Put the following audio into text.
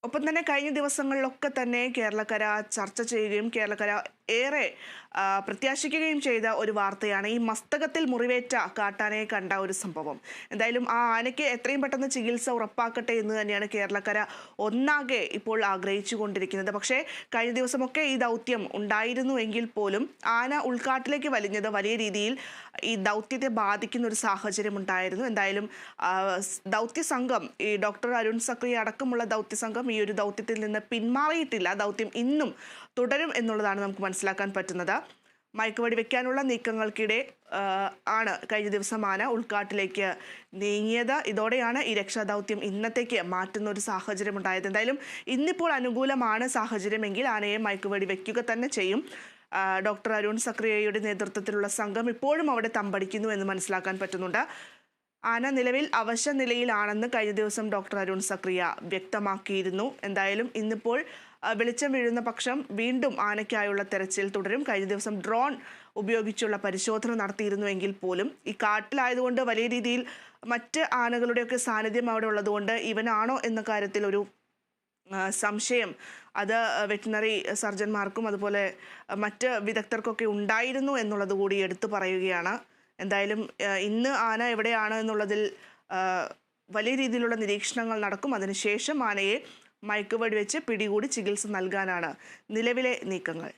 ഒപ്പം തന്നെ കഴിഞ്ഞ ദിവസങ്ങളിലൊക്കെ തന്നെ കേരളക്കര ചർച്ച ചെയ്യുകയും കേരളക്കര ഏറെ പ്രത്യാശിക്കുകയും ചെയ്ത ഒരു വാർത്തയാണ് ഈ മസ്തകത്തിൽ മുറിവേറ്റ കാട്ടാനയെ കണ്ട ഒരു സംഭവം. എന്തായാലും ആ ആനയ്ക്ക് എത്രയും പെട്ടെന്ന് ചികിത്സ ഉറപ്പാക്കട്ടെ എന്ന് തന്നെയാണ് കേരളക്കര ഒന്നാകെ ഇപ്പോൾ ആഗ്രഹിച്ചു കൊണ്ടിരിക്കുന്നത്. പക്ഷേ കഴിഞ്ഞ ദിവസമൊക്കെ ഈ ദൗത്യം ഉണ്ടായിരുന്നു എങ്കിൽ പോലും ആന ഉൾക്കാട്ടിലേക്ക് വലിഞ്ഞത് വലിയ രീതിയിൽ ഈ ദൗത്യത്തെ ബാധിക്കുന്ന ഒരു സാഹചര്യം ഉണ്ടായിരുന്നു. എന്തായാലും ദൗത്യ സംഘം ഈ ഡോക്ടർ അരുൺ സക്രി അടക്കമുള്ള ദൗത്യ സംഘം ഈ ഒരു ദൗത്യത്തിൽ നിന്ന് പിന്മാറിയിട്ടില്ല. ദൗത്യം ഇന്നും തുടരും എന്നുള്ളതാണ് നമുക്ക് മനസ്സിലാക്കാൻ പറ്റുന്നത്. മയക്കുവെടി വെക്കാനുള്ള നീക്കങ്ങൾക്കിടെ ആണ് കഴിഞ്ഞ ദിവസം ആന ഉൾക്കാട്ടിലേക്ക് നീങ്ങിയത്. ഇതോടെയാണ് ഈ രക്ഷാദൗത്യം ഇന്നത്തേക്ക് മാറ്റുന്ന ഒരു സാഹചര്യം ഉണ്ടായത്. എന്തായാലും ഇന്നിപ്പോൾ അനുകൂലമാണ് സാഹചര്യമെങ്കിൽ ആനയെ മയക്കുവെടി വെക്കുക തന്നെ ചെയ്യും. ഡോക്ടർ അരുൺ സക്രിയയുടെ നേതൃത്വത്തിലുള്ള സംഘം ഇപ്പോഴും അവിടെ തമ്പടിക്കുന്നു എന്ന് മനസ്സിലാക്കാൻ പറ്റുന്നുണ്ട്. ആന നിലവിൽ അവശ നിലയിലാണെന്ന് കഴിഞ്ഞ ദിവസം ഡോക്ടർ അരുൺ സക്രിയ വ്യക്തമാക്കിയിരുന്നു. എന്തായാലും ഇന്നിപ്പോൾ വെളിച്ചം വീഴുന്ന പക്ഷം വീണ്ടും ആനയ്ക്കായുള്ള തെരച്ചിൽ തുടരും. കഴിഞ്ഞ ദിവസം ഡ്രോൺ ഉപയോഗിച്ചുള്ള പരിശോധന നടത്തിയിരുന്നുവെങ്കിൽ പോലും ഈ കാട്ടിലായതുകൊണ്ട് വലിയ രീതിയിൽ മറ്റ് ആനകളുടെയൊക്കെ സാന്നിധ്യം അവിടെ ഉള്ളതുകൊണ്ട് ഇവനാണോ എന്ന കാര്യത്തിൽ ഒരു സംശയം അത് വെറ്റിനറി സർജന്മാർക്കും അതുപോലെ മറ്റ് വിദഗ്ധർക്കൊക്കെ ഉണ്ടായിരുന്നു എന്നുള്ളത് കൂടി എടുത്തു പറയുകയാണ്. എന്തായാലും ഇന്ന് ആന എവിടെയാണ് എന്നുള്ളതിൽ വലിയ രീതിയിലുള്ള നിരീക്ഷണങ്ങൾ നടക്കും. അതിനുശേഷം ആനയെ മയക്കുവെടി വെച്ച് പിടികൂടി ചികിത്സ നൽകാനാണ് നിലവിലെ നീക്കങ്ങൾ.